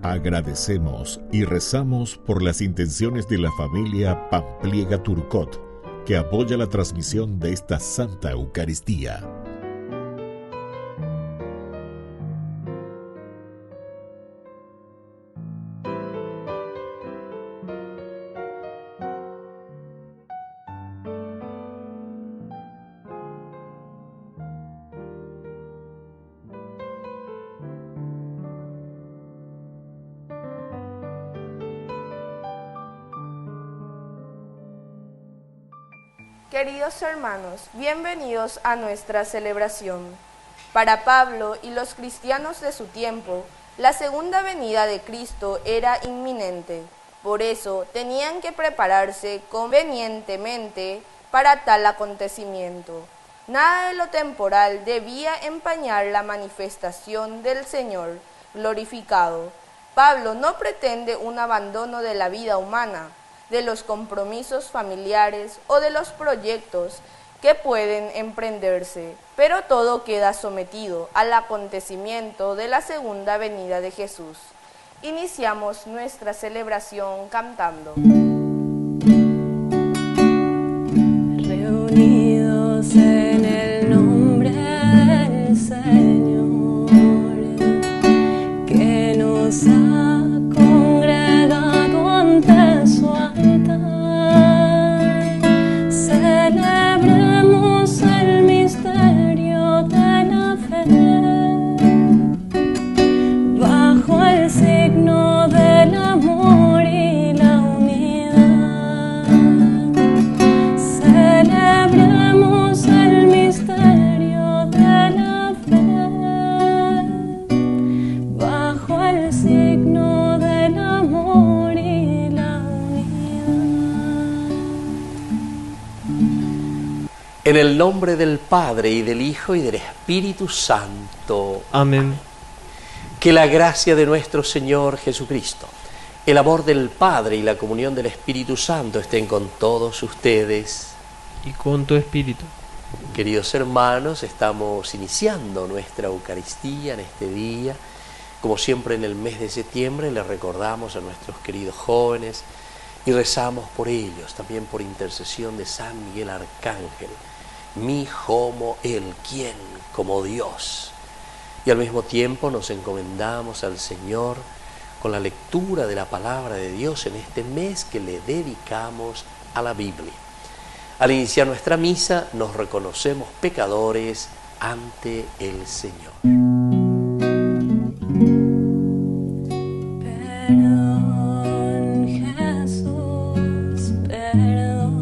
Agradecemos y rezamos por las intenciones de la familia Pampliega Turcot, que apoya la transmisión de esta Santa Eucaristía. Queridos hermanos, bienvenidos a nuestra celebración. Para Pablo y los cristianos de su tiempo, la segunda venida de Cristo era inminente. Por eso tenían que prepararse convenientemente para tal acontecimiento. Nada de lo temporal debía empañar la manifestación del Señor glorificado. Pablo no pretende un abandono de la vida humana, de los compromisos familiares o de los proyectos que pueden emprenderse, pero todo queda sometido al acontecimiento de la segunda venida de Jesús. Iniciamos nuestra celebración cantando. Reunidos en el nombre del Señor, que nos ha congregado ante su altar, celebremos el misterio de la fe, bajo el signo del amor y la unidad. Celebremos el misterio de la fe, bajo el signo del amor y la unidad. En el nombre del Padre, y del Hijo, y del Espíritu Santo. Amén. Que la gracia de nuestro Señor Jesucristo, el amor del Padre y la comunión del Espíritu Santo estén con todos ustedes. Y con tu espíritu. Queridos hermanos, estamos iniciando nuestra Eucaristía en este día. Como siempre en el mes de septiembre les recordamos a nuestros queridos jóvenes y rezamos por ellos, también por intercesión de San Miguel Arcángel, mi homo el quien como Dios. Y al mismo tiempo nos encomendamos al Señor con la lectura de la palabra de Dios en este mes que le dedicamos a la Biblia. Al iniciar nuestra misa nos reconocemos pecadores ante el Señor. Perdón, Jesús, perdón.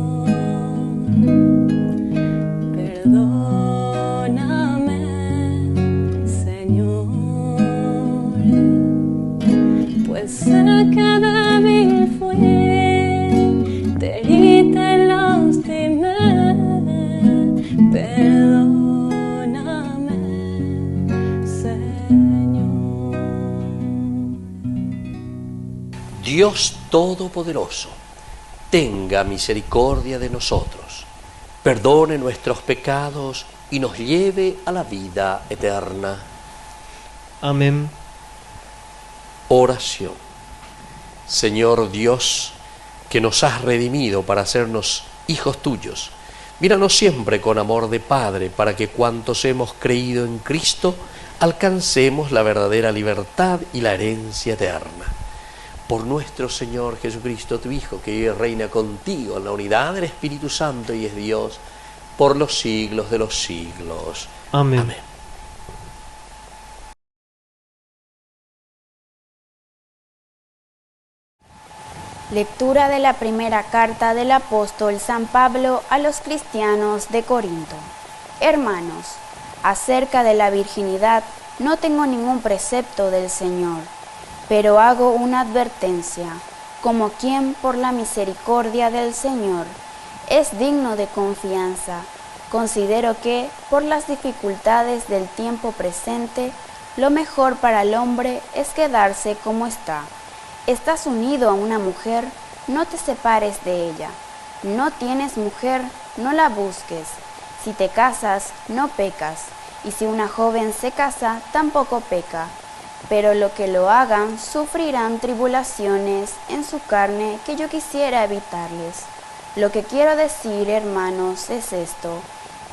Perdóname, Señor, pues sé que débil fui, te herí, te lastimé. Perdóname, Señor. Dios Todopoderoso, tenga misericordia de nosotros, perdone nuestros pecados y nos lleve a la vida eterna. Amén. Oración. Señor Dios, que nos has redimido para hacernos hijos tuyos, míranos siempre con amor de Padre, para que cuantos hemos creído en Cristo alcancemos la verdadera libertad y la herencia eterna. Por nuestro Señor Jesucristo, tu Hijo, que vive y reina contigo en la unidad del Espíritu Santo y es Dios por los siglos de los siglos. Amén. Amén. Lectura de la primera carta del apóstol San Pablo a los cristianos de Corinto. Hermanos, acerca de la virginidad no tengo ningún precepto del Señor, pero hago una advertencia, como quien por la misericordia del Señor es digno de confianza. Considero que, por las dificultades del tiempo presente, lo mejor para el hombre es quedarse como está. Estás unido a una mujer, no te separes de ella. No tienes mujer, no la busques. Si te casas, no pecas. Y si una joven se casa, tampoco peca. pero lo que lo hagan sufrirán tribulaciones en su carne que yo quisiera evitarles. Lo que quiero decir, hermanos, es esto: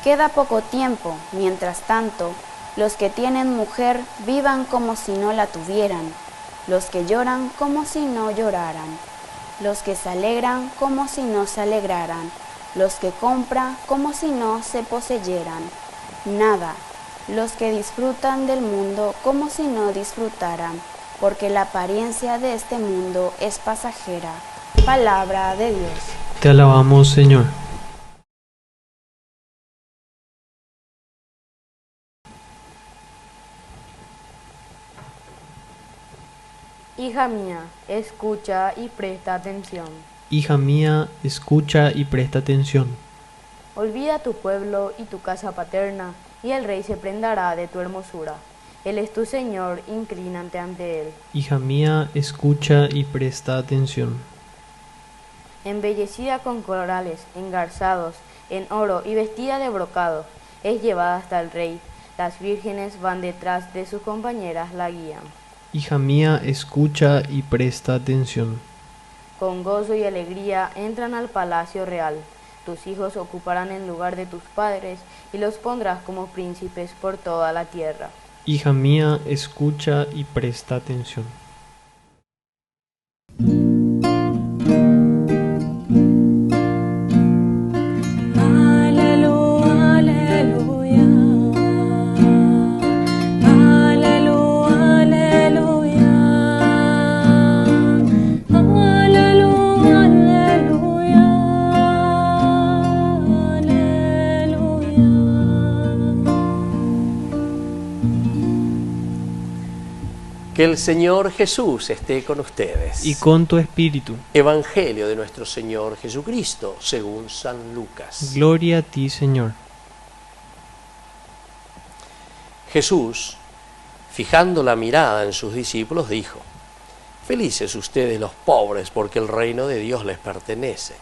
queda poco tiempo. Mientras tanto, los que tienen mujer vivan como si no la tuvieran, los que lloran como si no lloraran, los que se alegran como si no se alegraran, los que compran como si no se poseyeran nada, los que disfrutan del mundo como si no disfrutaran, porque la apariencia de este mundo es pasajera. Palabra de Dios. Te alabamos, Señor. Hija mía, escucha y presta atención. Hija mía, escucha y presta atención. Olvida tu pueblo y tu casa paterna, y el rey se prendará de tu hermosura. Él es tu Señor, inclínate ante él. Hija mía, escucha y presta atención. Embellecida con corales, engarzados, en oro y vestida de brocado, es llevada hasta el rey. Las vírgenes van detrás de sus compañeras, la guían. Hija mía, escucha y presta atención. Con gozo y alegría entran al palacio real. Tus hijos ocuparán el lugar de tus padres y los pondrás como príncipes por toda la tierra. Hija mía, escucha y presta atención. Que el Señor Jesús esté con ustedes. Y con tu espíritu. Evangelio de nuestro Señor Jesucristo, según San Lucas. Gloria a ti, Señor. Jesús, fijando la mirada en sus discípulos, dijo: Felices ustedes los pobres, porque el reino de Dios les pertenece.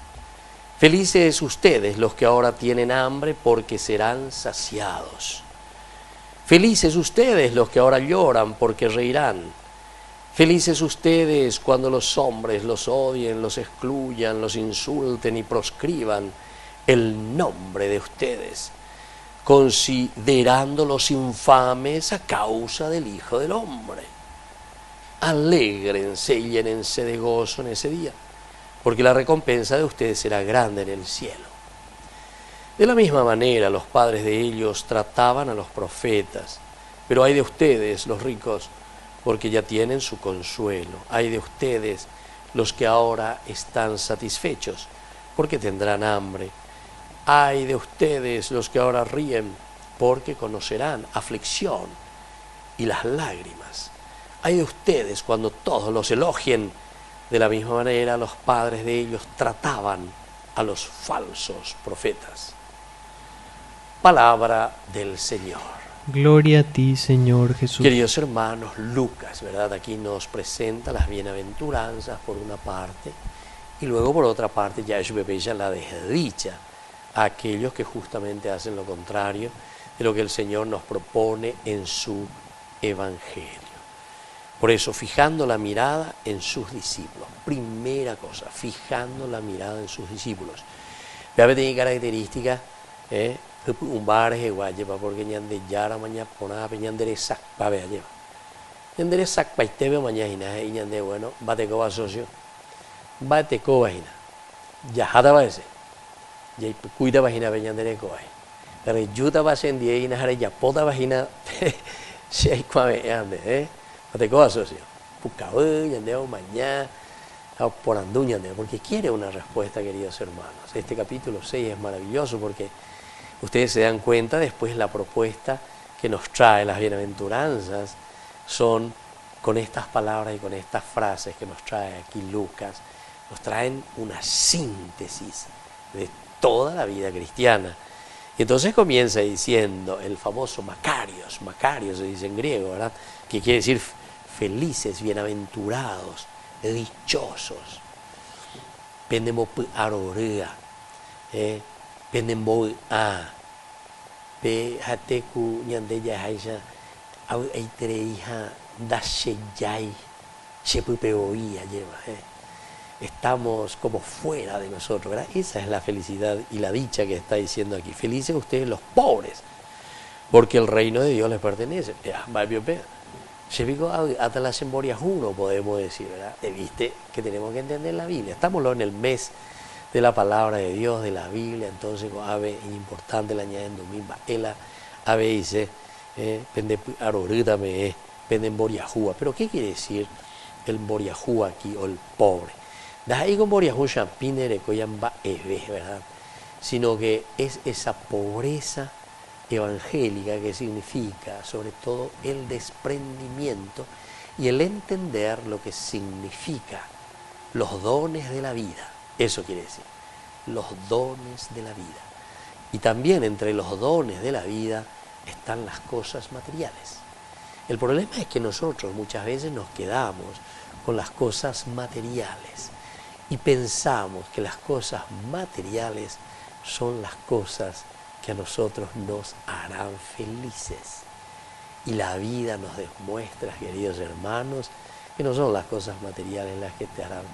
Felices ustedes los que ahora tienen hambre, porque serán saciados. Felices ustedes los que ahora lloran, porque reirán. Felices ustedes cuando los hombres los odien, los excluyan, los insulten y proscriban el nombre de ustedes, considerándolos infames a causa del Hijo del Hombre. Alégrense y llénense de gozo en ese día, porque la recompensa de ustedes será grande en el cielo. De la misma manera los padres de ellos trataban a los profetas, pero ay de ustedes, los ricos, porque ya tienen su consuelo. Ay de ustedes, los que ahora están satisfechos, porque tendrán hambre. Ay de ustedes, los que ahora ríen, porque conocerán aflicción y las lágrimas. Ay de ustedes cuando todos los elogien. De la misma manera los padres de ellos trataban a los falsos profetas. Palabra del Señor. Gloria a ti, Señor Jesús. Queridos hermanos, Lucas, ¿verdad? Aquí nos presenta las bienaventuranzas por una parte, y luego por otra parte ya es bella la desdicha a aquellos que justamente hacen lo contrario de lo que el Señor nos propone en su Evangelio. Por eso, fijando la mirada en sus discípulos. Primera cosa, fijando la mirada en sus discípulos. Vea, tiene características, un bar es igual, lleva porque ñande yara mañana pona peñandere sac pa vea lleva. Ñandere sac pa istebe mañana y ñande bueno, bate coba socio. Bate coba hina. Ya hata va ese. Ya cuida vagina peñandere coba. Pero yuta va en die hina hare ya pota vagina si hay cuave ande, bate coba socio. Pucao ñande mañana por andú ñande, porque quiere una respuesta, queridos hermanos. Este capítulo 6 es maravilloso porque ustedes se dan cuenta, después la propuesta que nos trae las bienaventuranzas son con estas palabras y con estas frases que nos trae aquí Lucas, nos traen una síntesis de toda la vida cristiana. Y entonces comienza diciendo el famoso Macarios, Macarios se dice en griego, ¿verdad? Que quiere decir felices, bienaventurados, dichosos. Pendemo arorea, Penembo a pe hateku ñande ya haisha au eitere hija da sheyai, shepupeoía lleva, estamos como fuera de nosotros, ¿verdad? Esa es la felicidad y la dicha que está diciendo aquí. Felices ustedes los pobres, porque el reino de Dios les pertenece. Hasta las emborias uno podemos decir, ¿verdad? Viste que tenemos que entender la Biblia. Estamos en el mes de la palabra de Dios, de la Biblia, entonces ave es importante la añadiendo misma. Ela ave dice, pende arorítame, pende emboriajúa. Pero ¿qué quiere decir el emboriajúa aquí o el pobre? Ahí con boriajúa champine coyamba ¿verdad? Sino que es esa pobreza evangélica que significa sobre todo el desprendimiento y el entender lo que significa los dones de la vida. Eso quiere decir, los dones de la vida. Y también entre los dones de la vida están las cosas materiales. El problema es que nosotros muchas veces nos quedamos con las cosas materiales y pensamos que las cosas materiales son las cosas que a nosotros nos harán felices. Y la vida nos demuestra, queridos hermanos, que no son las cosas materiales las que te harán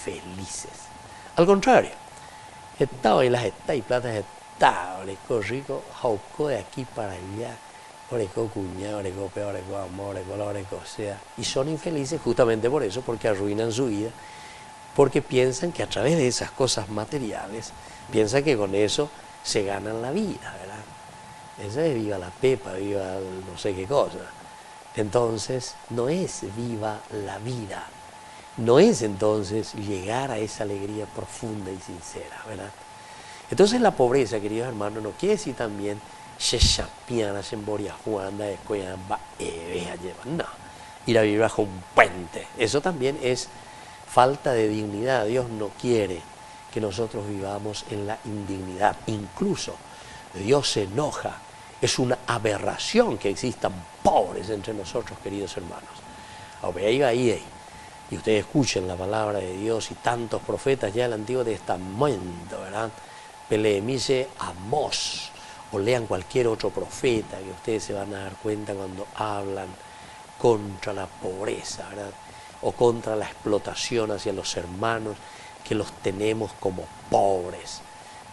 felices. Al contrario, estado y las está y plata está, oreco rico, jauco de aquí para allá, oreco cuñado, oreco peor, oreco amor, oreco la, oreco sea. Y son infelices justamente por eso, porque arruinan su vida, porque piensan que a través de esas cosas materiales, piensan que con eso se ganan la vida, ¿verdad? Eso es viva la pepa, viva no sé qué cosa. Entonces, no es viva la vida. No es entonces llegar a esa alegría profunda y sincera, ¿verdad? Entonces la pobreza, queridos hermanos, no quiere decir también no, ir a vivir bajo un puente. Eso también es falta de dignidad. Dios no quiere que nosotros vivamos en la indignidad. Incluso Dios se enoja. Es una aberración que existan pobres entre nosotros, queridos hermanos. Y ustedes escuchen la palabra de Dios y tantos profetas ya del Antiguo Testamento, ¿verdad? Peleemice Amós, o lean cualquier otro profeta que ustedes se van a dar cuenta cuando hablan contra la pobreza, ¿verdad? O contra la explotación hacia los hermanos que los tenemos como pobres,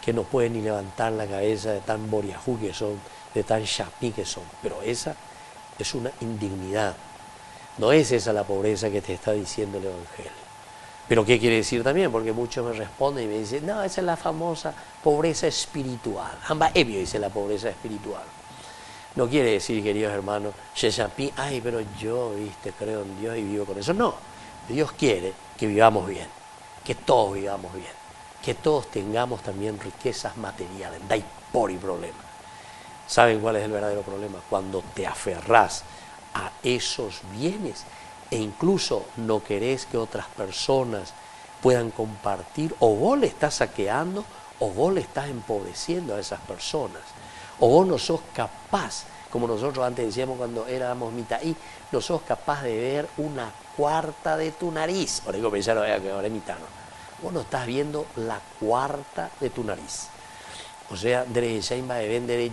que no pueden ni levantar la cabeza de tan boriajú que son, de tan chapí que son. Pero esa es una indignidad. No es esa la pobreza que te está diciendo el Evangelio. Pero ¿qué quiere decir también? Porque muchos me responden y me dicen, no, esa es la famosa pobreza espiritual. Amba ebio dice la pobreza espiritual. No quiere decir, queridos hermanos, ay, pero yo, viste, creo en Dios y vivo con eso. No, Dios quiere que vivamos bien, que todos vivamos bien, que todos tengamos también riquezas materiales. No hay por y problema. ¿Saben cuál es el verdadero problema? Cuando te aferrás a esos bienes e incluso no querés que otras personas puedan compartir, o vos le estás saqueando o vos le estás empobreciendo a esas personas, o vos no sos capaz, como nosotros antes decíamos cuando éramos mitaí, no sos capaz de ver una cuarta de tu nariz. Ahora digo, pensar que ahora es mitano. Vos no estás viendo la cuarta de tu nariz. O sea, derechaimba de vender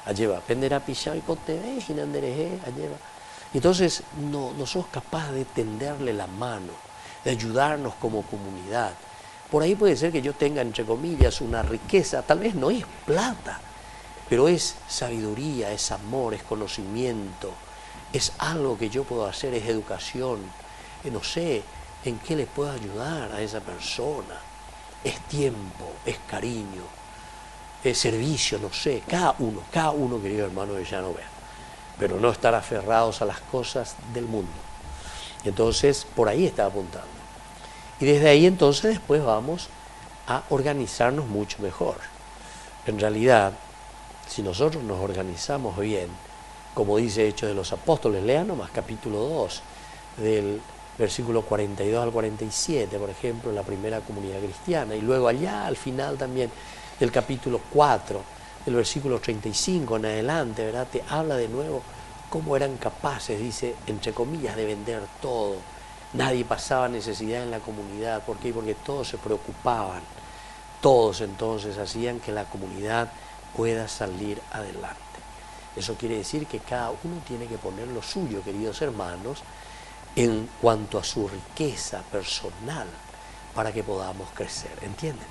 alleva, pendera pichado y cote alleva. Entonces no sos capaz de tenderle la mano, de ayudarnos como comunidad. Por ahí puede ser que yo tenga, entre comillas, una riqueza, tal vez no es plata, pero es sabiduría, es amor, es conocimiento, es algo que yo puedo hacer, es educación, no sé en qué le puedo ayudar a esa persona, es tiempo, es cariño, es servicio, no sé, cada uno, querido hermano, de ya no ver, pero no estar aferrados a las cosas del mundo. Entonces, por ahí está apuntando. Y desde ahí entonces después vamos a organizarnos mucho mejor. En realidad, si nosotros nos organizamos bien, como dice Hechos de los Apóstoles, lean nomás capítulo 2, del versículo 42 al 47, por ejemplo, en la primera comunidad cristiana, y luego allá al final también del capítulo 4, del versículo 35 en adelante, ¿verdad? Te habla de nuevo cómo eran capaces, dice, entre comillas, de vender todo. Nadie pasaba necesidad en la comunidad. ¿Por qué? Porque todos se preocupaban. Todos entonces hacían que la comunidad pueda salir adelante. Eso quiere decir que cada uno tiene que poner lo suyo, queridos hermanos, en cuanto a su riqueza personal, para que podamos crecer, ¿entienden?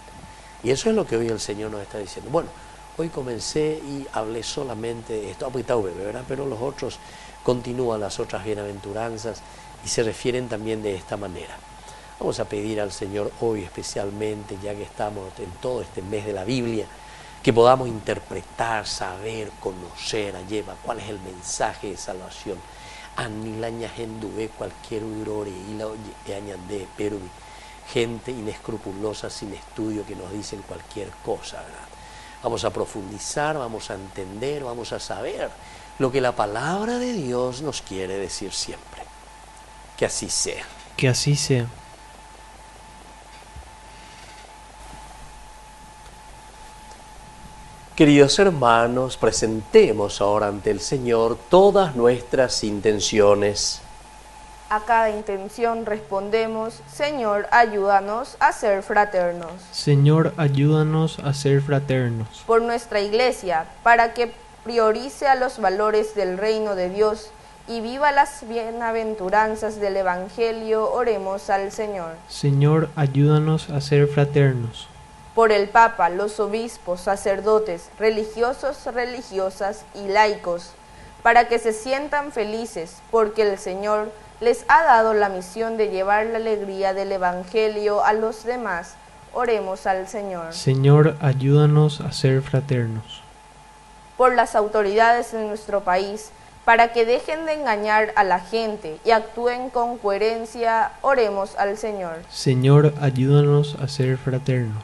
Y eso es lo que hoy el Señor nos está diciendo. Bueno, hoy comencé y hablé solamente de esto, ¿verdad? Pero los otros continúan, las otras bienaventuranzas, y se refieren también de esta manera. Vamos a pedir al Señor hoy especialmente, ya que estamos en todo este mes de la Biblia, que podamos interpretar, saber, conocer, lleva cuál es el mensaje de salvación. Anilaña genduve cualquier urore y la añade peruvi. Gente inescrupulosa sin estudio que nos dicen cualquier cosa, ¿verdad? Vamos a profundizar, vamos a entender, vamos a saber lo que la palabra de Dios nos quiere decir siempre. Que así sea. Que así sea. Queridos hermanos, presentemos ahora ante el Señor todas nuestras intenciones. A cada intención respondemos: Señor, ayúdanos a ser fraternos. Señor, ayúdanos a ser fraternos. Por nuestra Iglesia, para que priorice a los valores del reino de Dios y viva las bienaventuranzas del Evangelio, oremos al Señor. Señor, ayúdanos a ser fraternos. Por el Papa, los obispos, sacerdotes, religiosos, religiosas y laicos, para que se sientan felices, porque el Señor les ha dado la misión de llevar la alegría del Evangelio a los demás. Oremos al Señor. Señor, ayúdanos a ser fraternos. Por las autoridades de nuestro país, para que dejen de engañar a la gente y actúen con coherencia, oremos al Señor. Señor, ayúdanos a ser fraternos.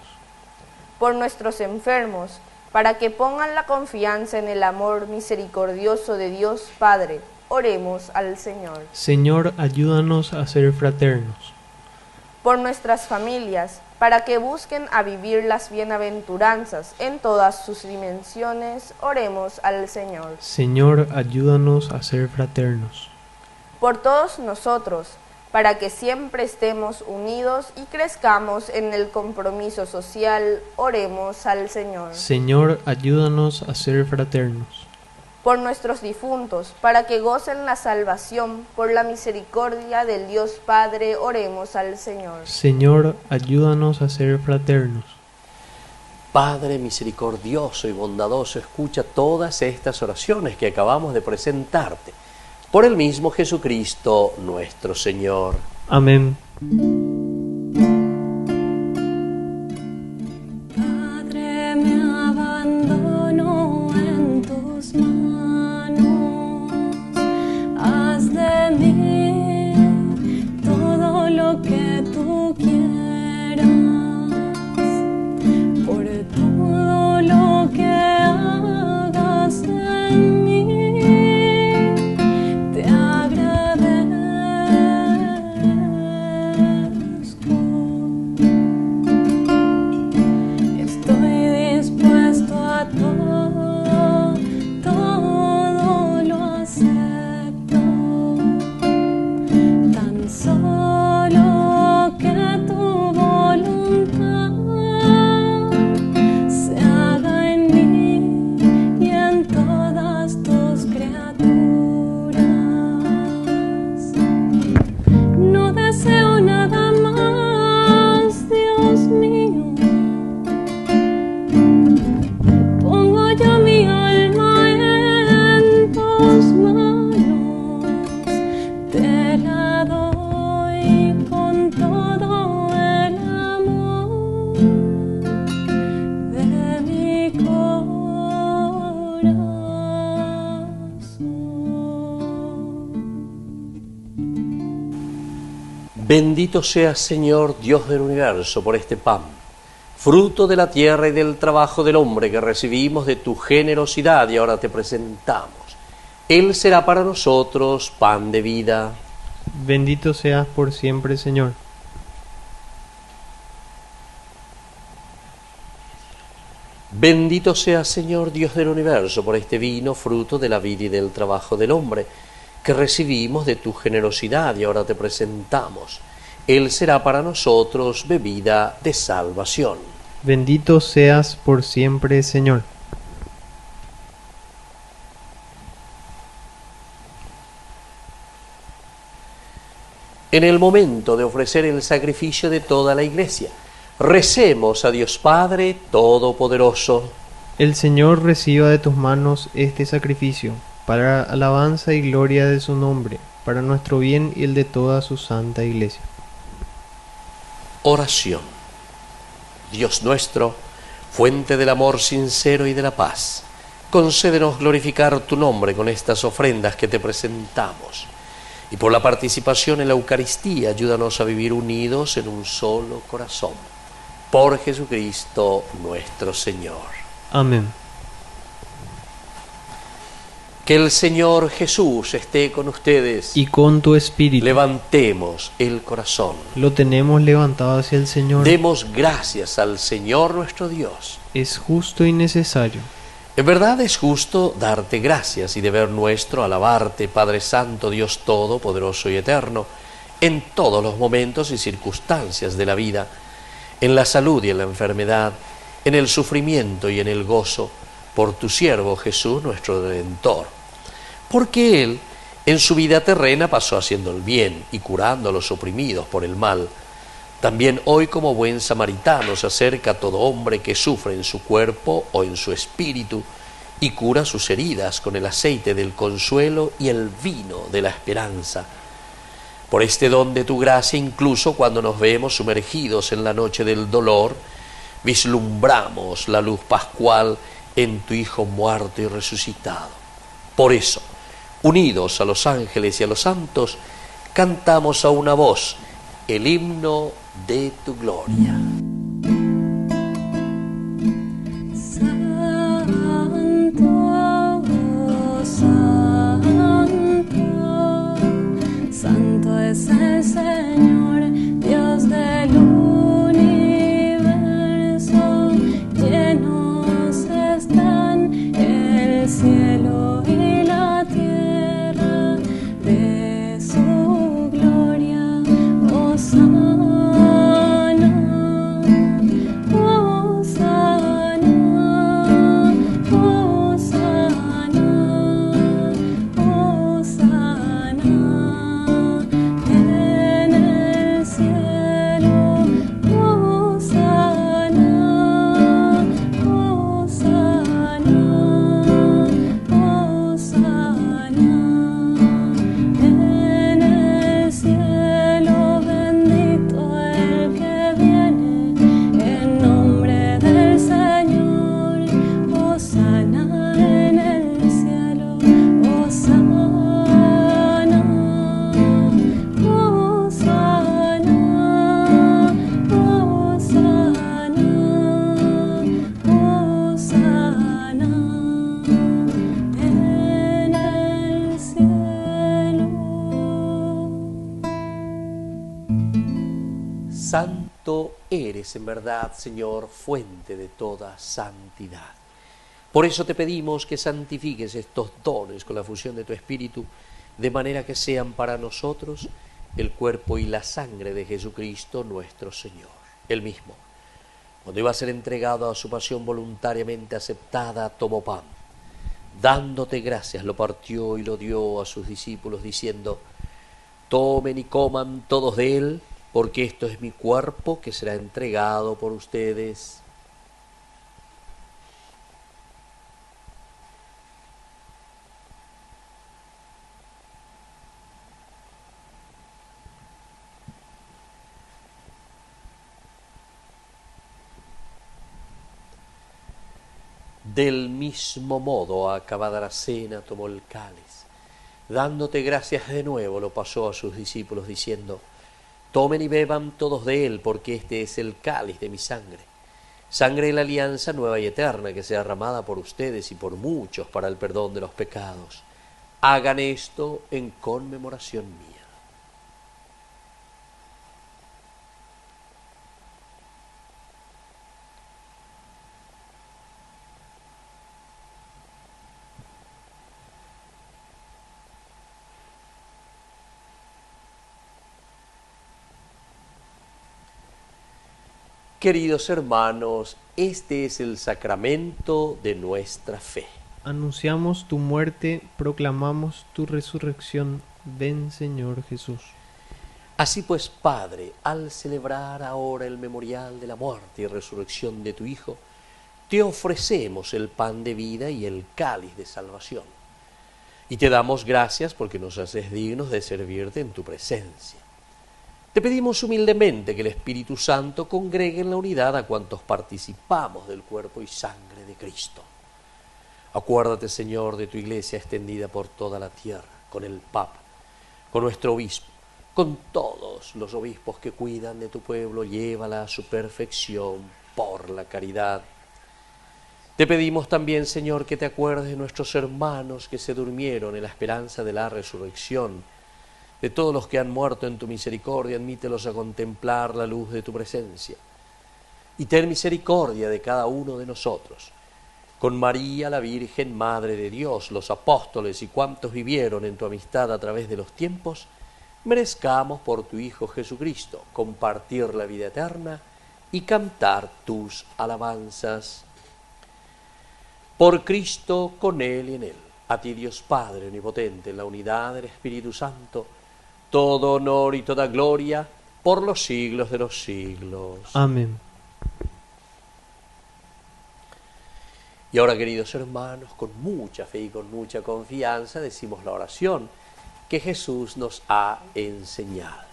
Por nuestros enfermos, para que pongan la confianza en el amor misericordioso de Dios Padre, oremos al Señor. Señor, ayúdanos a ser fraternos. Por nuestras familias, para que busquen a vivir las bienaventuranzas en todas sus dimensiones, oremos al Señor. Señor, ayúdanos a ser fraternos. Por todos nosotros, para que siempre estemos unidos y crezcamos en el compromiso social, oremos al Señor. Señor, ayúdanos a ser fraternos. Por nuestros difuntos, para que gocen la salvación, por la misericordia del Dios Padre, oremos al Señor. Señor, ayúdanos a ser fraternos. Padre misericordioso y bondadoso, escucha todas estas oraciones que acabamos de presentarte. Por el mismo Jesucristo nuestro Señor. Amén. Padre, me abandono en tus manos. Haz de mí todo lo que tú quieras. Por todo lo que hagas en mí, Bendito seas, Señor, Dios del universo, por este pan, fruto de la tierra y del trabajo del hombre que recibimos de tu generosidad y ahora te presentamos. Él será para nosotros pan de vida. Bendito seas por siempre, Señor. Bendito seas, Señor, Dios del universo, por este vino, fruto de la vida y del trabajo del hombre, que recibimos de tu generosidad y ahora te presentamos. Él será para nosotros bebida de salvación. Bendito seas por siempre, Señor. en el momento de ofrecer el sacrificio de toda la Iglesia. Recemos a Dios Padre Todopoderoso. El Señor reciba de tus manos este sacrificio, para alabanza y gloria de su nombre, para nuestro bien y el de toda su santa Iglesia. Oración. Dios nuestro, fuente del amor sincero y de la paz, concédenos glorificar tu nombre con estas ofrendas que te presentamos. Y por la participación en la Eucaristía, ayúdanos a vivir unidos en un solo corazón. Por Jesucristo nuestro Señor. Amén. Que el Señor Jesús esté con ustedes. Y con tu espíritu. Levantemos el corazón. Lo tenemos levantado hacia el Señor. Demos gracias al Señor nuestro Dios. Es justo y necesario. En verdad es justo darte gracias y deber nuestro alabarte, Padre Santo, Dios Todopoderoso y Eterno, en todos los momentos y circunstancias de la vida, en la salud y en la enfermedad, en el sufrimiento y en el gozo, por tu siervo Jesús, nuestro Redentor. Porque Él, en su vida terrena, pasó haciendo el bien y curando a los oprimidos por el mal. También hoy, como buen samaritano, se acerca a todo hombre que sufre en su cuerpo o en su espíritu y cura sus heridas con el aceite del consuelo y el vino de la esperanza. Por este don de tu gracia, incluso cuando nos vemos sumergidos en la noche del dolor, vislumbramos la luz pascual en tu Hijo muerto y resucitado. Por eso, unidos a los ángeles y a los santos, cantamos a una voz el himno de tu gloria. Santo, santo, santo es el Señor, Dios del universo. Llenos están el cielo y la tierra de su gloria. Hosana, Hosana, Hosana, Hosana en el cielo. Hosana, Hosana, Hosana en el cielo. Bendito el que viene en nombre del Señor. Hosana en el cielo. Hosana, Hosana, Hosana, Hosana en el cielo. Santo eres en verdad, Señor, fuente de toda santidad. Por eso te pedimos que santifiques estos dones con la fusión de tu Espíritu, de manera que sean para nosotros el cuerpo y la sangre de Jesucristo nuestro Señor. Él mismo, cuando iba a ser entregado a su pasión voluntariamente aceptada, tomó pan. Dándote gracias, lo partió y lo dio a sus discípulos, diciendo: tomen y coman todos de él, porque esto es mi cuerpo que será entregado por ustedes. Del mismo modo, acabada la cena, tomó el cáliz. Dándote gracias de nuevo, lo pasó a sus discípulos, diciendo: tomen y beban todos de él, porque este es el cáliz de mi sangre, sangre de la alianza nueva y eterna, que sea derramada por ustedes y por muchos para el perdón de los pecados. Hagan esto en conmemoración mía. Queridos hermanos, este es el sacramento de nuestra fe. Anunciamos tu muerte, proclamamos tu resurrección. Ven, Señor Jesús. Así pues, Padre, al celebrar ahora el memorial de la muerte y resurrección de tu Hijo, te ofrecemos el pan de vida y el cáliz de salvación. Y te damos gracias porque nos haces dignos de servirte en tu presencia. Te pedimos humildemente que el Espíritu Santo congregue en la unidad a cuantos participamos del cuerpo y sangre de Cristo. Acuérdate, Señor, de tu Iglesia extendida por toda la tierra, con el Papa, con nuestro obispo, con todos los obispos que cuidan de tu pueblo, llévala a su perfección por la caridad. Te pedimos también, Señor, que te acuerdes de nuestros hermanos que se durmieron en la esperanza de la resurrección, de todos los que han muerto en tu misericordia, admítelos a contemplar la luz de tu presencia. Y ten misericordia de cada uno de nosotros. Con María, la Virgen, Madre de Dios, los apóstoles y cuantos vivieron en tu amistad a través de los tiempos, merezcamos por tu Hijo Jesucristo compartir la vida eterna y cantar tus alabanzas. Por Cristo, con Él y en Él, a ti Dios Padre omnipotente, en la unidad del Espíritu Santo, todo honor y toda gloria por los siglos de los siglos. Amén. Y ahora, queridos hermanos, con mucha fe y con mucha confianza decimos la oración que Jesús nos ha enseñado.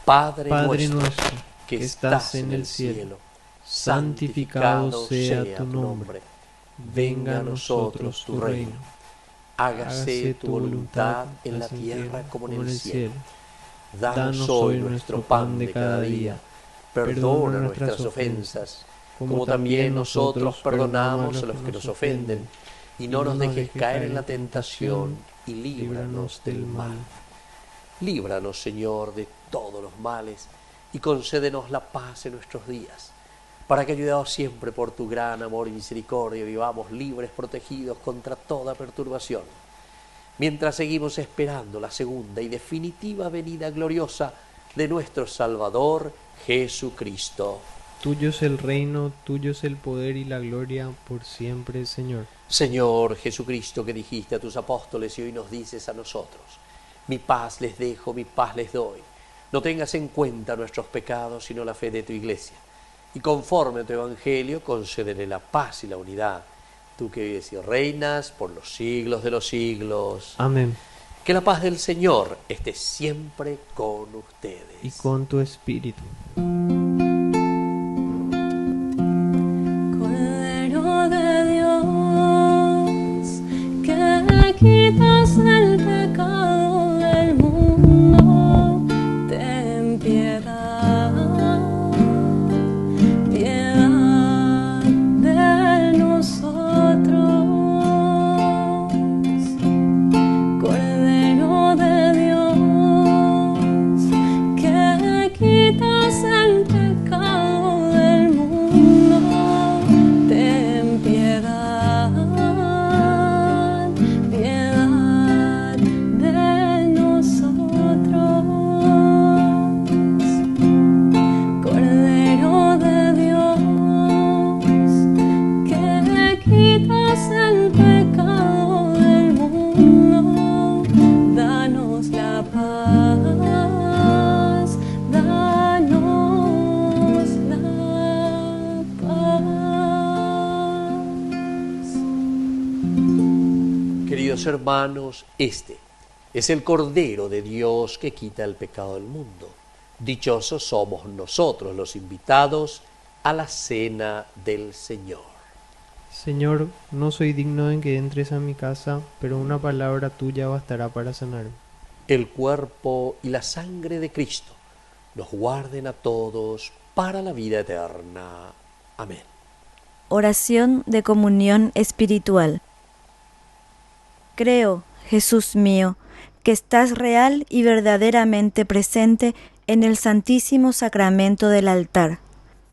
Padre nuestro, que estás en el cielo, santificado sea tu nombre. Venga a nosotros tu reino. Hágase tu voluntad en la tierra como en el cielo. Danos hoy nuestro pan de cada día. Perdona nuestras ofensas, como también nosotros perdonamos a los que nos ofenden. Y no nos dejes caer en la tentación, y líbranos del mal. Líbranos, Señor, de todos los males, y concédenos la paz en nuestros días, para que, ayudados siempre por tu gran amor y misericordia, vivamos libres, protegidos contra toda perturbación, mientras seguimos esperando la segunda y definitiva venida gloriosa de nuestro Salvador Jesucristo. Tuyo es el reino, tuyo es el poder y la gloria por siempre, Señor. Señor Jesucristo, que dijiste a tus apóstoles y hoy nos dices a nosotros: mi paz les dejo, mi paz les doy. No tengas en cuenta nuestros pecados, sino la fe de tu Iglesia. Y conforme a tu Evangelio, concédele la paz y la unidad. Tú que vives y reinas por los siglos de los siglos. Amén. Que la paz del Señor esté siempre con ustedes. Y con tu espíritu. Cordero de Dios, que quitas el pecado del mundo, ten piedad, piedad de nosotros. Cordero de Dios, que quitas el pecado del mundo, ten piedad, piedad de nosotros. Cordero de Dios, que quitas el pecado del mundo, danos la paz, danos la paz. Queridos hermanos, este es el Cordero de Dios que quita el pecado del mundo. Dichosos somos nosotros los invitados a la cena del Señor. Señor, no soy digno en que entres a mi casa, pero una palabra tuya bastará para sanarme. El cuerpo y la sangre de Cristo nos guarden a todos para la vida eterna. Amén. Oración de comunión espiritual. Creo, Jesús mío, que estás real y verdaderamente presente en el Santísimo Sacramento del altar.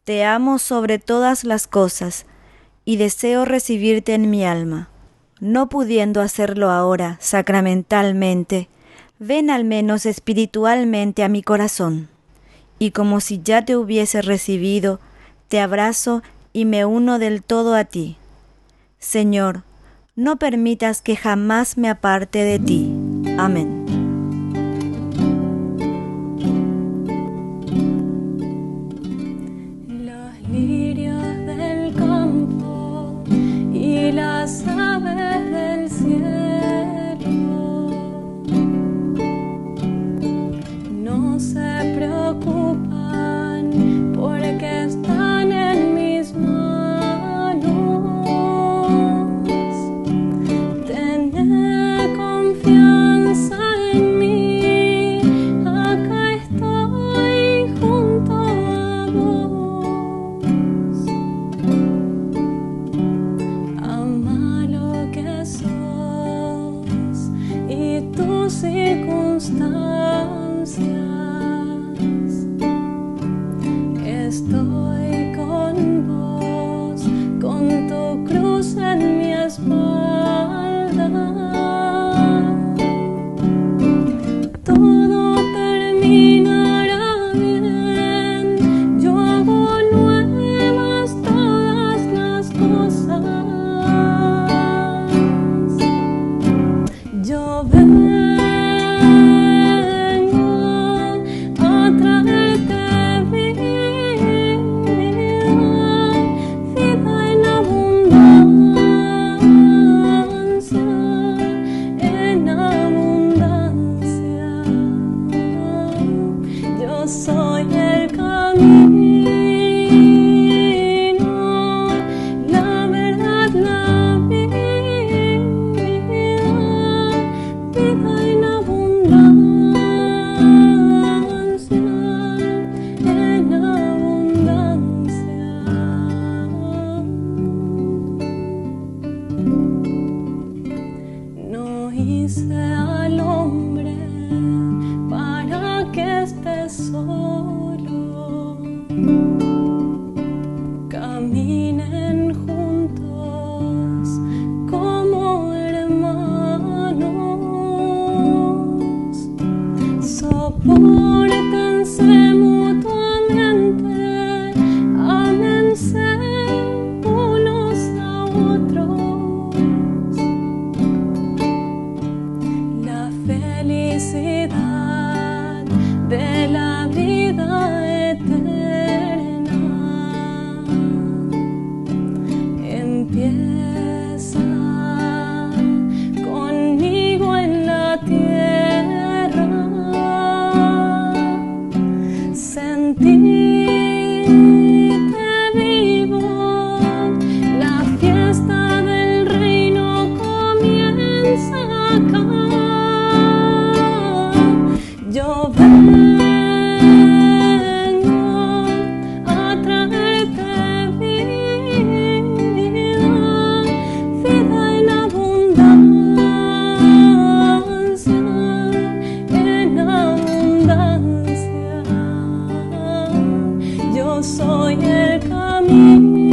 Te amo sobre todas las cosas y deseo recibirte en mi alma. No pudiendo hacerlo ahora sacramentalmente, ven al menos espiritualmente a mi corazón. Y como si ya te hubiese recibido, te abrazo y me uno del todo a ti. Señor, no permitas que jamás me aparte de ti. Amén. caminen juntos como hermanos, sopórtense mutuamente, ámense unos a otros. La felicidad de la vida eterna empieza conmigo en la tierra. Sentíte vivo, la fiesta del reino comienza acá. Yo vengo a traerte vida, vida en abundancia, en abundancia. Yo soy el camino,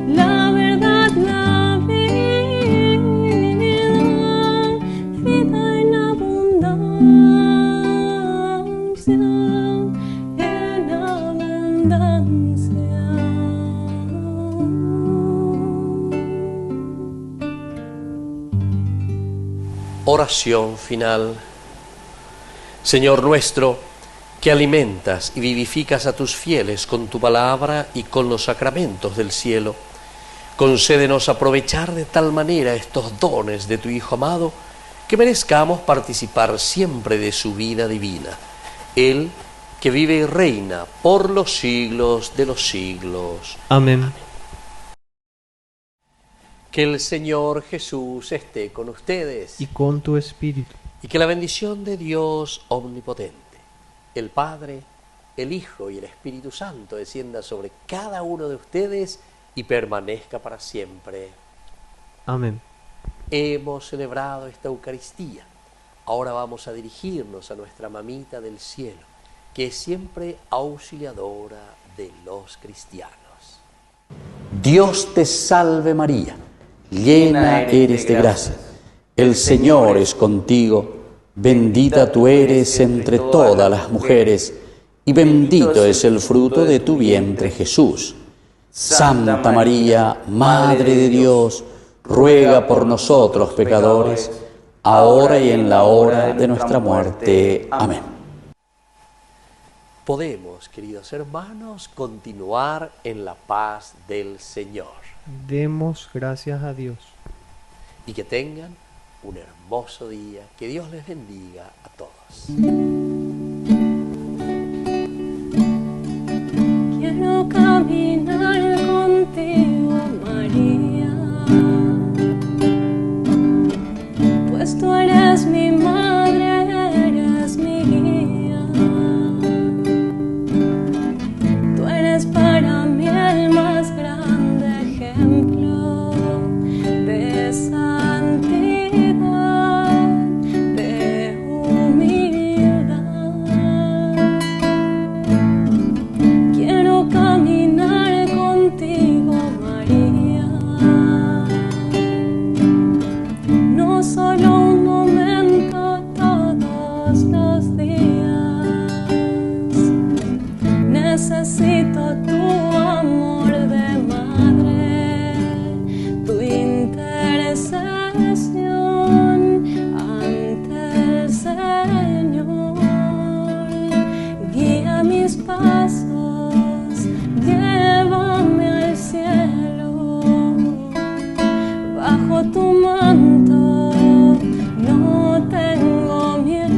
la verdad, la vida, vida en abundancia, en abundancia. Oración final. Señor nuestro, que alimentas y vivificas a tus fieles con tu palabra y con los sacramentos del cielo, concédenos aprovechar de tal manera estos dones de tu Hijo amado, que merezcamos participar siempre de su vida divina. Él, que vive y reina por los siglos de los siglos. Amén. Que el Señor Jesús esté con ustedes. Y con tu espíritu. Y que la bendición de Dios omnipotente, el Padre, el Hijo y el Espíritu Santo descienda sobre cada uno de ustedes y permanezca para siempre. Amén. Hemos celebrado esta Eucaristía. Ahora vamos a dirigirnos a nuestra mamita del cielo, que es siempre auxiliadora de los cristianos. Dios te salve María, llena eres de gracia. El Señor es contigo, bendita tú eres entre todas las mujeres, y bendito es el fruto de tu vientre Jesús. Santa María, Madre de Dios, ruega por nosotros pecadores, ahora y en la hora de nuestra muerte. Amén. Podemos, queridos hermanos, continuar en la paz del Señor. Demos gracias a Dios. Y que tengan un hermoso día. Que Dios les bendiga a todos. Quiero caminar contigo, María, pues tú eres mi madre, eres mi guía. Tú eres para mí el más grande ejemplo de santidad, de humildad. Quiero caminar contigo, María, no solo un momento, todos los días. Necesito tu amor de madre, tu intercesión ante el Señor. Guía mis pasos, llévame al cielo, bajo tu manto no tengo miedo,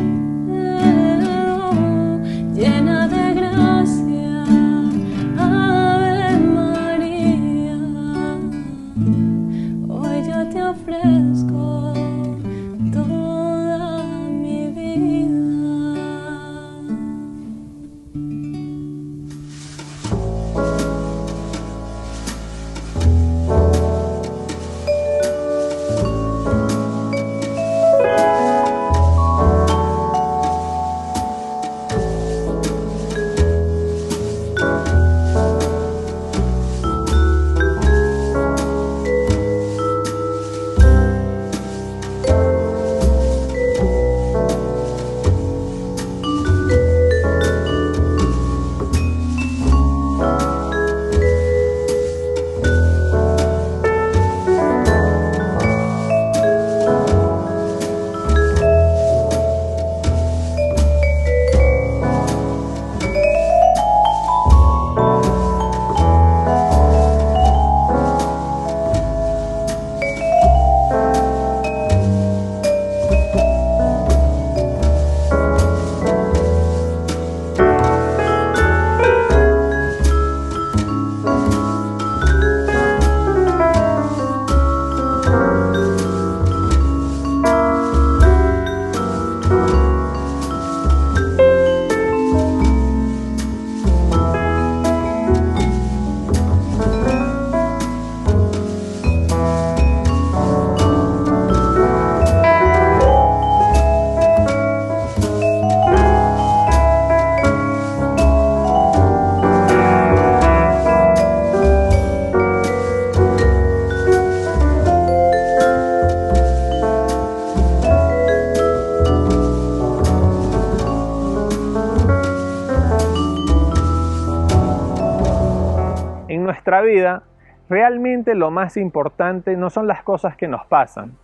llena de gracia, Ave María. Hoy yo te ofrezco toda mi vida. nuestra vida, realmente lo más importante no son las cosas que nos pasan,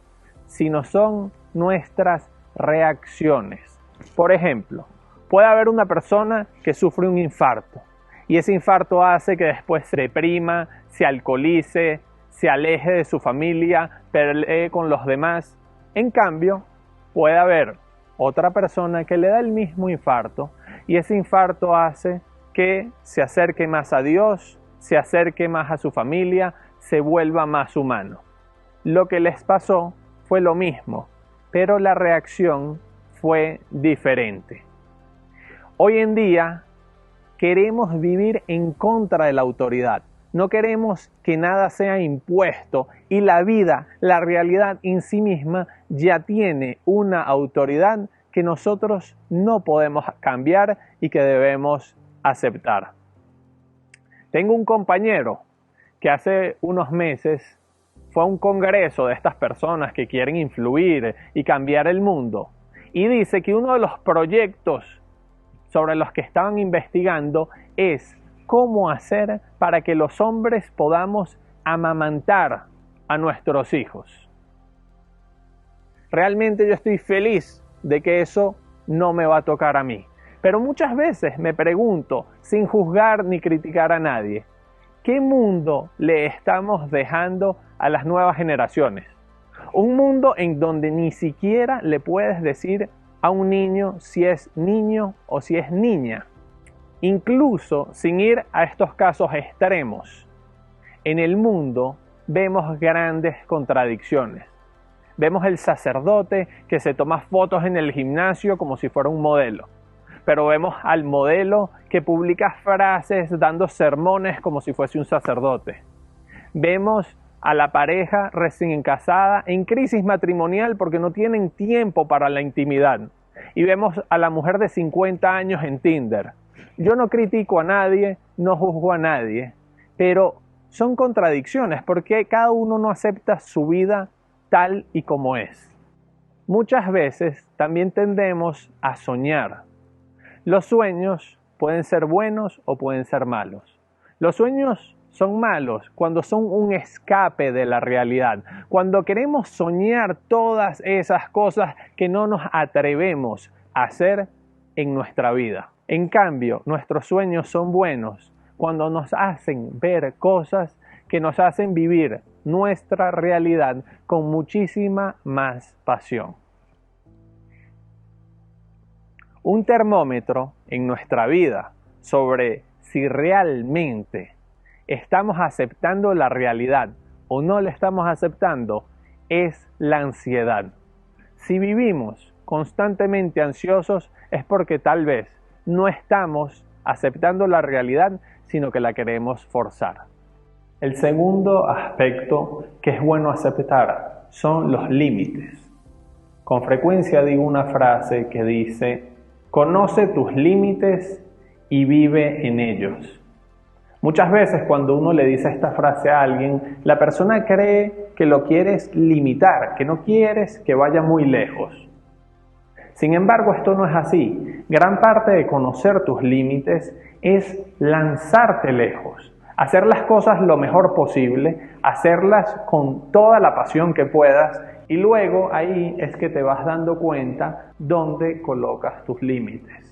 sino son nuestras reacciones. Por ejemplo, puede haber una persona que sufre un infarto y ese infarto hace que después se deprima, se alcoholice, se aleje de su familia, pelee con los demás. En cambio, puede haber otra persona que le da el mismo infarto y ese infarto hace que se acerque más a Dios, se acerque más a su familia, se vuelva más humano. Lo que les pasó fue lo mismo, pero la reacción fue diferente. Hoy en día queremos vivir en contra de la autoridad. No queremos que nada sea impuesto y la vida, la realidad en sí misma ya tiene una autoridad que nosotros no podemos cambiar y que debemos aceptar. Tengo un compañero que hace unos meses fue a un congreso de estas personas que quieren influir y cambiar el mundo y dice que uno de los proyectos sobre los que estaban investigando es cómo hacer para que los hombres podamos amamantar a nuestros hijos. Realmente yo estoy feliz de que eso no me va a tocar a mí. Pero muchas veces me pregunto, sin juzgar ni criticar a nadie, ¿qué mundo le estamos dejando a las nuevas generaciones? Un mundo en donde ni siquiera le puedes decir a un niño si es niño o si es niña. Incluso sin ir a estos casos extremos, en el mundo vemos grandes contradicciones. Vemos el sacerdote que se toma fotos en el gimnasio como si fuera un modelo. Pero vemos al modelo que publica frases dando sermones como si fuese un sacerdote. Vemos a la pareja recién casada en crisis matrimonial porque no tienen tiempo para la intimidad. Y vemos a la mujer de 50 años en Tinder. Yo no critico a nadie, no juzgo a nadie, pero son contradicciones porque cada uno no acepta su vida tal y como es. Muchas veces también tendemos a soñar. Los sueños pueden ser buenos o pueden ser malos. Los sueños son malos cuando son un escape de la realidad, cuando queremos soñar todas esas cosas que no nos atrevemos a hacer en nuestra vida. En cambio, nuestros sueños son buenos cuando nos hacen ver cosas que nos hacen vivir nuestra realidad con muchísima más pasión. Un termómetro en nuestra vida sobre si realmente estamos aceptando la realidad o no la estamos aceptando es la ansiedad. Si vivimos constantemente ansiosos es porque tal vez no estamos aceptando la realidad, sino que la queremos forzar. El segundo aspecto que es bueno aceptar son los límites. Con frecuencia digo una frase que dice: conoce tus límites y vive en ellos. Muchas veces cuando uno le dice esta frase a alguien, la persona cree que lo quieres limitar, que no quieres que vaya muy lejos. Sin embargo, esto no es así. Gran parte de conocer tus límites es lanzarte lejos, hacer las cosas lo mejor posible, hacerlas con toda la pasión que puedas y luego ahí es que te vas dando cuenta dónde colocas tus límites.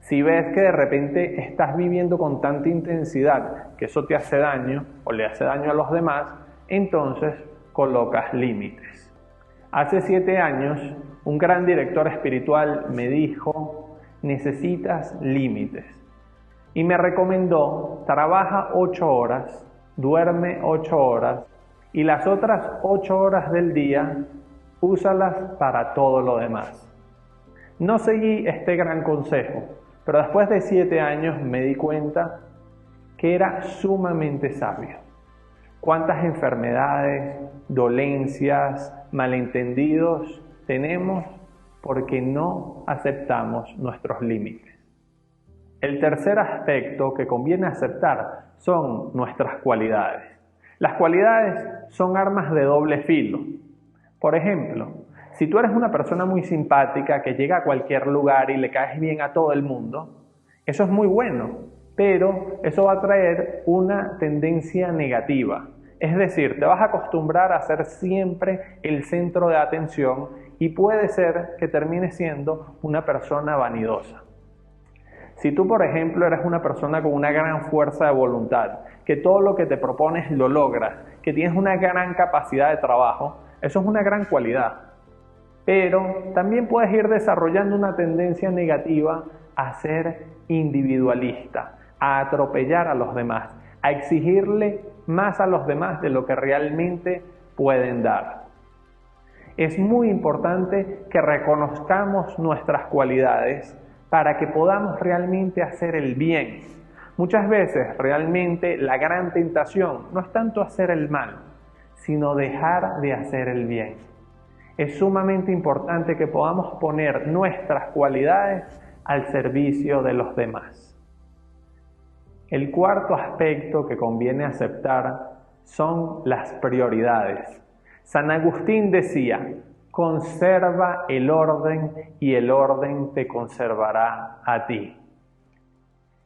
Si ves que de repente estás viviendo con tanta intensidad que eso te hace daño o le hace daño a los demás, entonces colocas límites. Hace 7 años, un gran director espiritual me dijo: necesitas límites. Y me recomendó: trabaja 8 horas, duerme 8 horas y las otras 8 horas del día, úsalas para todo lo demás. No seguí este gran consejo, pero después de 7 años me di cuenta que era sumamente sabio. ¿Cuántas enfermedades, dolencias, malentendidos tenemos porque no aceptamos nuestros límites? El tercer aspecto que conviene aceptar son nuestras cualidades. Las cualidades son armas de doble filo. Por ejemplo, si tú eres una persona muy simpática que llega a cualquier lugar y le caes bien a todo el mundo, eso es muy bueno, pero eso va a traer una tendencia negativa. Es decir, te vas a acostumbrar a ser siempre el centro de atención y puede ser que termines siendo una persona vanidosa. Si tú, por ejemplo, eres una persona con una gran fuerza de voluntad, que todo lo que te propones lo logras, que tienes una gran capacidad de trabajo, eso es una gran cualidad. Pero también puedes ir desarrollando una tendencia negativa a ser individualista, a atropellar a los demás, a exigirle más a los demás de lo que realmente pueden dar. Es muy importante que reconozcamos nuestras cualidades para que podamos realmente hacer el bien. Muchas veces realmente la gran tentación no es tanto hacer el mal, sino dejar de hacer el bien. Es sumamente importante que podamos poner nuestras cualidades al servicio de los demás. El cuarto aspecto que conviene aceptar son las prioridades. San Agustín decía: conserva el orden y el orden te conservará a ti.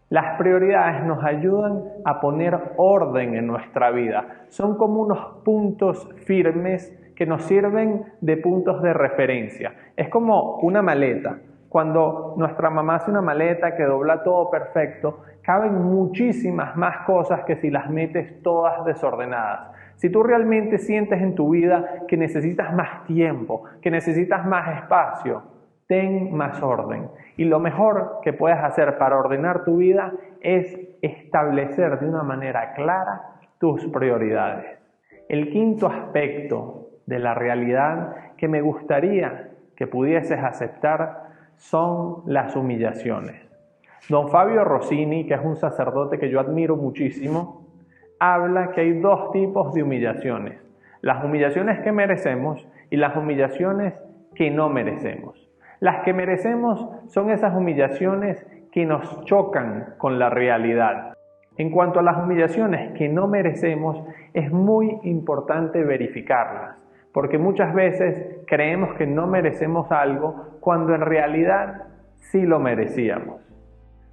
Las prioridades nos ayudan a poner orden en nuestra vida. Son como unos puntos firmes que nos sirven de puntos de referencia. Es como una maleta. Cuando nuestra mamá hace una maleta que dobla todo perfecto, caben muchísimas más cosas que si las metes todas desordenadas. Si tú realmente sientes en tu vida que necesitas más tiempo, que necesitas más espacio, ten más orden. Y lo mejor que puedes hacer para ordenar tu vida es establecer de una manera clara tus prioridades. El quinto aspecto de la realidad que me gustaría que pudieses aceptar son las humillaciones. Don Fabio Rossini, que es un sacerdote que yo admiro muchísimo, habla que hay dos tipos de humillaciones: las humillaciones que merecemos y las humillaciones que no merecemos. Las que merecemos son esas humillaciones que nos chocan con la realidad. En cuanto a las humillaciones que no merecemos, es muy importante verificarlas, porque muchas veces creemos que no merecemos algo cuando en realidad sí lo merecíamos.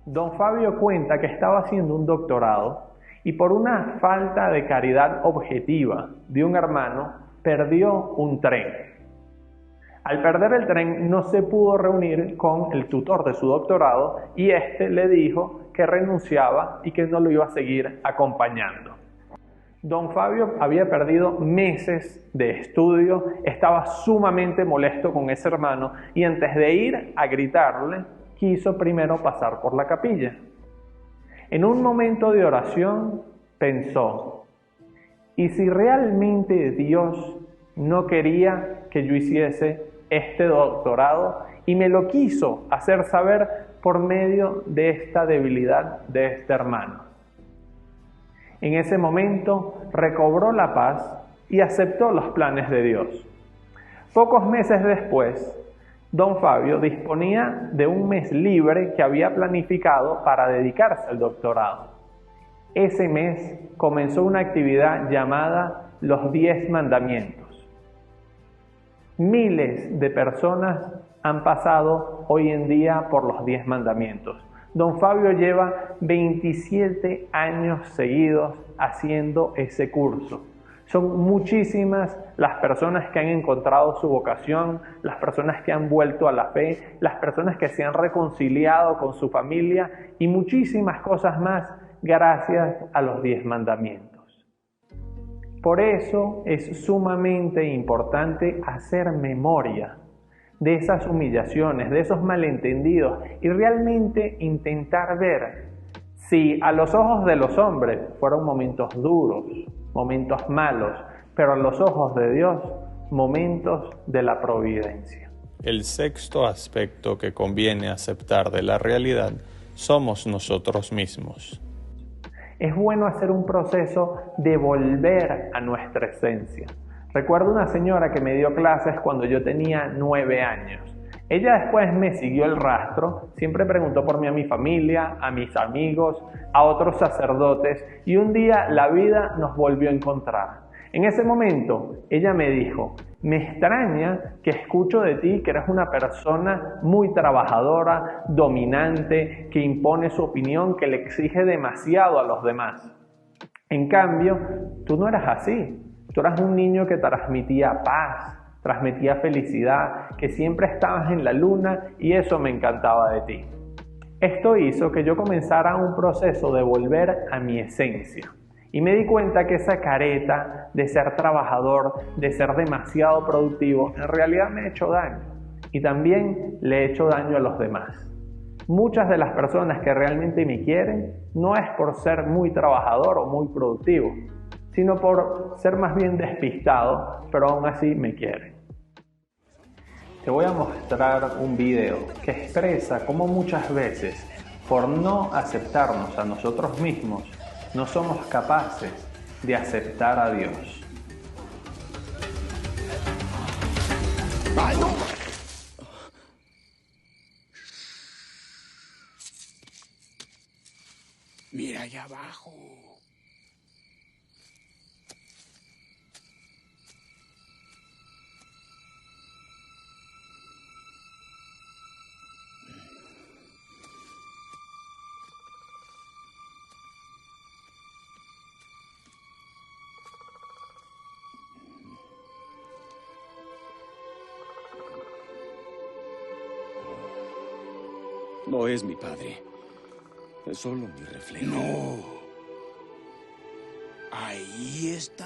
Don Fabio cuenta que estaba haciendo un doctorado y por una falta de caridad objetiva de un hermano perdió un tren. Al perder el tren no se pudo reunir con el tutor de su doctorado y éste le dijo que renunciaba y que no lo iba a seguir acompañando. Don Fabio había perdido meses de estudio, estaba sumamente molesto con ese hermano y antes de ir a gritarle, quiso primero pasar por la capilla. En un momento de oración pensó: ¿y si realmente Dios no quería que yo hiciese este doctorado y me lo quiso hacer saber por medio de esta debilidad de este hermano? En ese momento recobró la paz y aceptó los planes de Dios. Pocos meses después, Don Fabio disponía de un mes libre que había planificado para dedicarse al doctorado. Ese mes comenzó una actividad llamada los 10 mandamientos. Miles de personas han pasado hoy en día por los 10 mandamientos. Don Fabio lleva 27 años seguidos haciendo ese curso. Son muchísimas las personas que han encontrado su vocación, las personas que han vuelto a la fe, las personas que se han reconciliado con su familia y muchísimas cosas más gracias a los 10 mandamientos. Por eso es sumamente importante hacer memoria de esas humillaciones, de esos malentendidos y realmente intentar ver si a los ojos de los hombres fueron momentos duros, momentos malos, pero a los ojos de Dios, momentos de la providencia. El sexto aspecto que conviene aceptar de la realidad somos nosotros mismos. Es bueno hacer un proceso de volver a nuestra esencia. Recuerdo una señora que me dio clases cuando yo tenía 9 años. Ella después me siguió el rastro, siempre preguntó por mí a mi familia, a mis amigos, a otros sacerdotes y un día la vida nos volvió a encontrar. En ese momento ella me dijo: Me extraña que escucho de ti que eres una persona muy trabajadora, dominante, que impone su opinión, que le exige demasiado a los demás. En cambio, tú no eras así. Tú eras un niño que transmitía paz, transmitía felicidad, que siempre estabas en la luna y eso me encantaba de ti. Esto hizo que yo comenzara un proceso de volver a mi esencia. Y me di cuenta que esa careta de ser trabajador, de ser demasiado productivo, en realidad me ha hecho daño. Y también le he hecho daño a los demás. Muchas de las personas que realmente me quieren no es por ser muy trabajador o muy productivo, sino por ser más bien despistado, pero aún así me quieren. Te voy a mostrar un video que expresa cómo muchas veces, por no aceptarnos a nosotros mismos, no somos capaces de aceptar a Dios. ¡Ay, no! Mira allá abajo. No es mi padre. Es solo mi reflejo. No. Ahí está.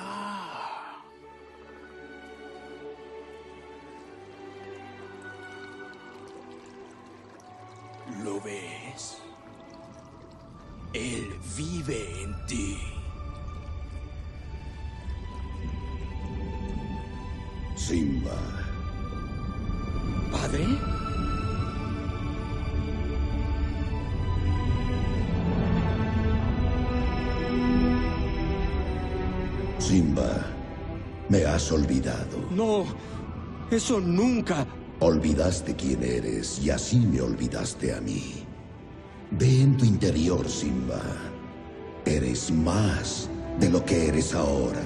¿Lo ves? Él vive en ti. Simba. ¿Padre? Simba, me has olvidado. No, eso nunca. Olvidaste quién eres y así me olvidaste a mí. Ve en tu interior, Simba. Eres más de lo que eres ahora.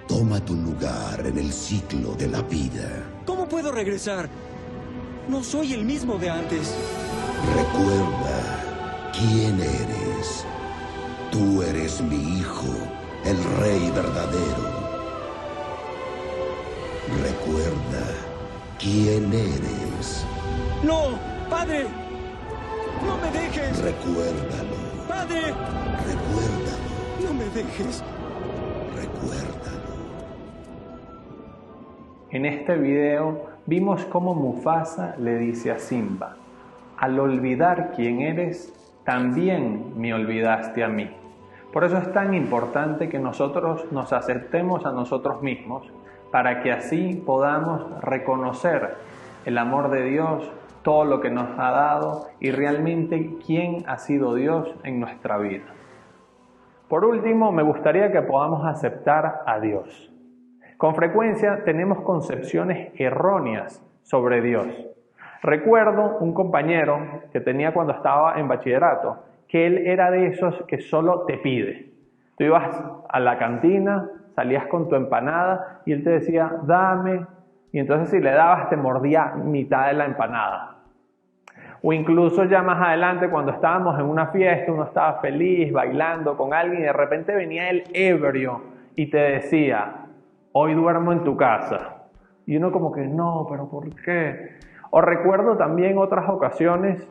Toma tu lugar en el ciclo de la vida. ¿Cómo puedo regresar? No soy el mismo de antes. Recuerda quién eres. Tú eres mi hijo, el rey verdadero. Recuerda quién eres. ¡No! ¡Padre! ¡No me dejes! Recuérdalo. ¡Padre! Recuérdalo. ¡No me dejes! Recuérdalo. En este video vimos cómo Mufasa le dice a Simba: al olvidar quién eres, también me olvidaste a mí. Por eso es tan importante que nosotros nos aceptemos a nosotros mismos, para que así podamos reconocer el amor de Dios, todo lo que nos ha dado y realmente quién ha sido Dios en nuestra vida. Por último, me gustaría que podamos aceptar a Dios. Con frecuencia tenemos concepciones erróneas sobre Dios. Recuerdo un compañero que tenía cuando estaba en bachillerato, que él era de esos que solo te pide. Tú ibas a la cantina, salías con tu empanada y él te decía, dame, y entonces si le dabas te mordía mitad de la empanada. O incluso ya más adelante cuando estábamos en una fiesta, uno estaba feliz, bailando con alguien y de repente venía el ebrio y te decía, hoy duermo en tu casa. Y uno como que, no, pero ¿por qué? O recuerdo también otras ocasiones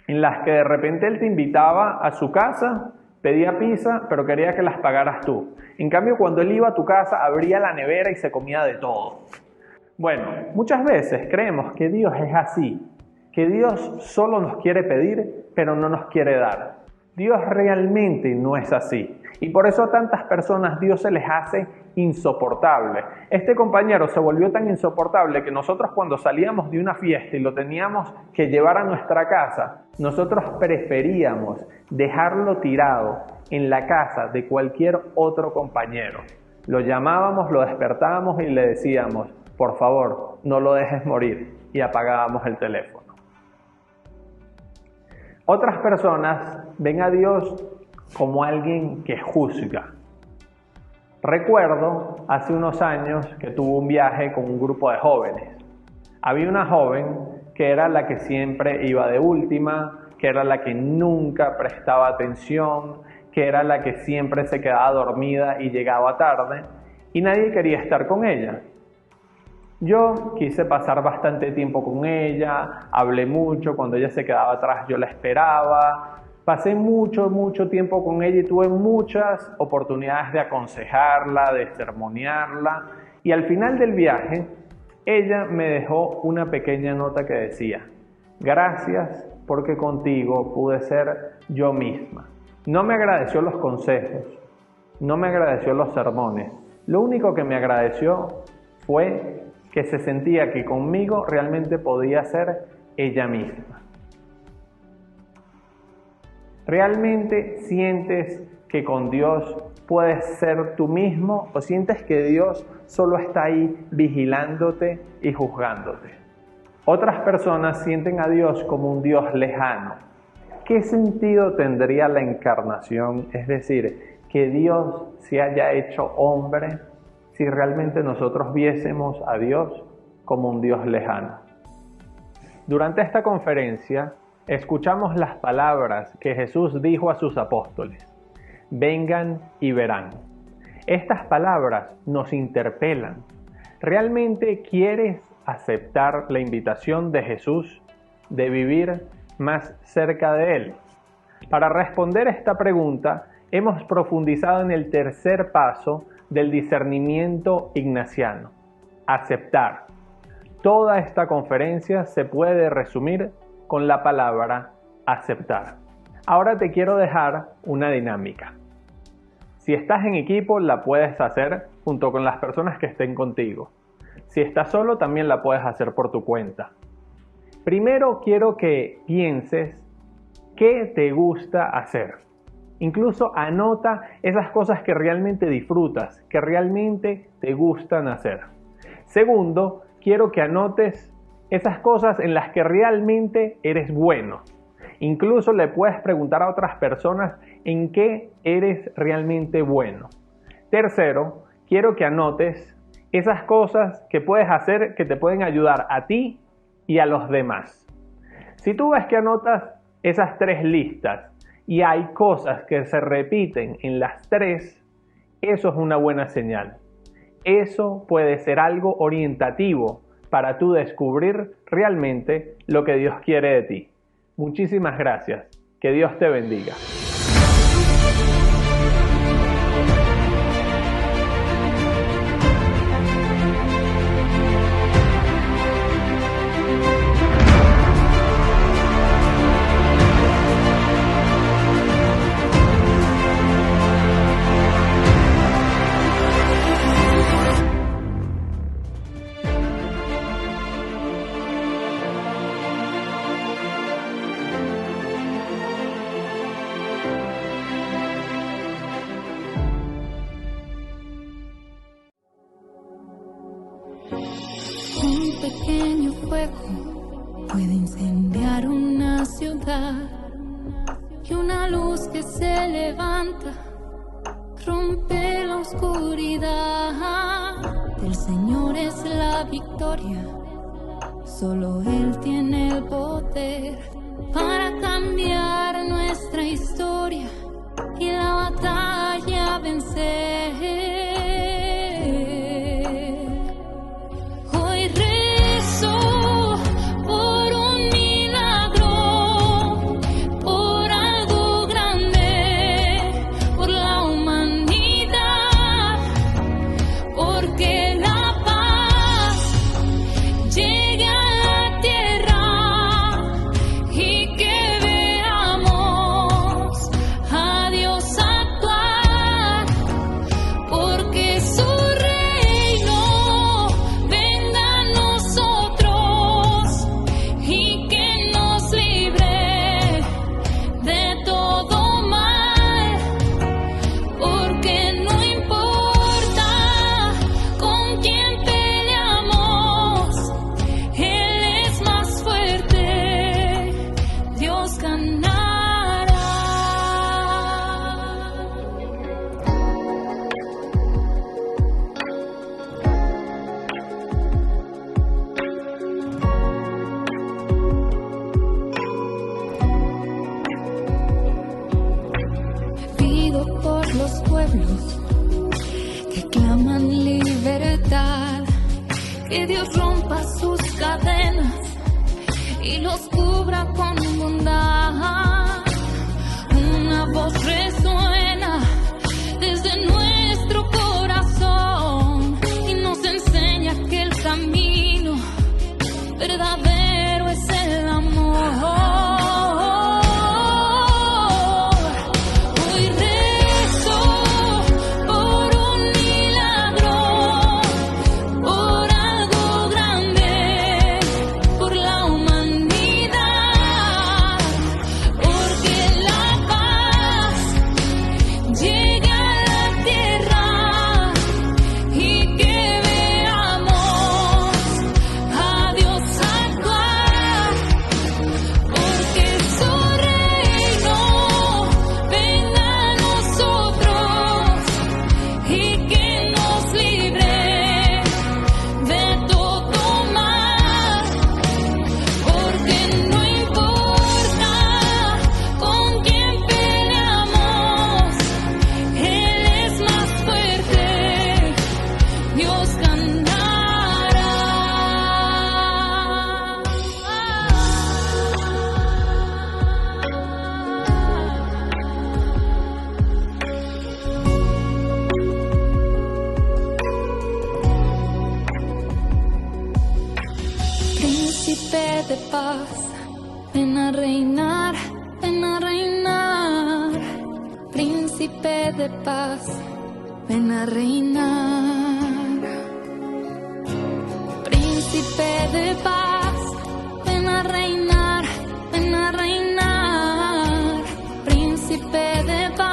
en las que de repente él te invitaba a su casa, pedía pizza, pero quería que las pagaras tú. En cambio, cuando él iba a tu casa, abría la nevera y se comía de todo. Bueno, muchas veces creemos que Dios es así, que Dios solo nos quiere pedir, pero no nos quiere dar. Dios realmente no es así. Y por eso a tantas personas Dios se les hace insoportable. Este compañero se volvió tan insoportable que nosotros cuando salíamos de una fiesta y lo teníamos que llevar a nuestra casa, nosotros preferíamos dejarlo tirado en la casa de cualquier otro compañero. Lo llamábamos, lo despertábamos y le decíamos, por favor, no lo dejes morir, y apagábamos el teléfono. Otras personas ven a Dios como alguien que juzga. Recuerdo hace unos años que tuve un viaje con un grupo de jóvenes. Había una joven que era la que siempre iba de última, que era la que nunca prestaba atención, que era la que siempre se quedaba dormida y llegaba tarde, y nadie quería estar con ella. Yo quise pasar bastante tiempo con ella, hablé mucho, cuando ella se quedaba atrás yo la esperaba, pasé mucho tiempo con ella y tuve muchas oportunidades de aconsejarla, de sermonearla, y al final del viaje ella me dejó una pequeña nota que decía: gracias porque contigo pude ser yo misma. No me agradeció los consejos, no me agradeció los sermones, lo único que me agradeció fue que se sentía que conmigo realmente podía ser ella misma. ¿Realmente sientes que con Dios puedes ser tú mismo o sientes que Dios solo está ahí vigilándote y juzgándote? Otras personas sienten a Dios como un Dios lejano. ¿Qué sentido tendría la encarnación? Es decir, que Dios se haya hecho hombre si realmente nosotros viésemos a Dios como un Dios lejano. Durante esta conferencia escuchamos las palabras que Jesús dijo a sus apóstoles: vengan y verán. Estas palabras nos interpelan. ¿Realmente quieres aceptar la invitación de Jesús de vivir más cerca de Él? Para responder esta pregunta, hemos profundizado en el tercer paso del discernimiento ignaciano: aceptar. Toda esta conferencia se puede resumir con la palabra aceptar. Ahora te quiero dejar una dinámica. Si estás en equipo, la puedes hacer junto con las personas que estén contigo. Si estás solo, también la puedes hacer por tu cuenta. Primero quiero que pienses qué te gusta hacer. Incluso anota esas cosas que realmente disfrutas, que realmente te gustan hacer. Segundo, quiero que anotes esas cosas en las que realmente eres bueno. Incluso le puedes preguntar a otras personas en qué eres realmente bueno. Tercero, quiero que anotes esas cosas que puedes hacer que te pueden ayudar a ti y a los demás. Si tú ves que anotas esas tres listas y hay cosas que se repiten en las tres, eso es una buena señal. Eso puede ser algo orientativo para tú descubrir realmente lo que Dios quiere de ti. Muchísimas gracias. Que Dios te bendiga. Un pequeño fuego puede incendiar una ciudad, y una luz que se levanta rompe la oscuridad. El Señor es la victoria, solo Él tiene el poder para cambiar nuestra historia y la batalla vencer. los pueblos que claman libertad. Que Dios rompa sus cadenas y los cubra con bondad. Una voz resuena desde nuestro corazón y nos enseña que el camino verdadero es el amor. Príncipe de paz, ven a reinar, ven a reinar. Príncipe de paz, ven a reinar. Príncipe de paz, ven a reinar, ven a reinar. Príncipe de paz.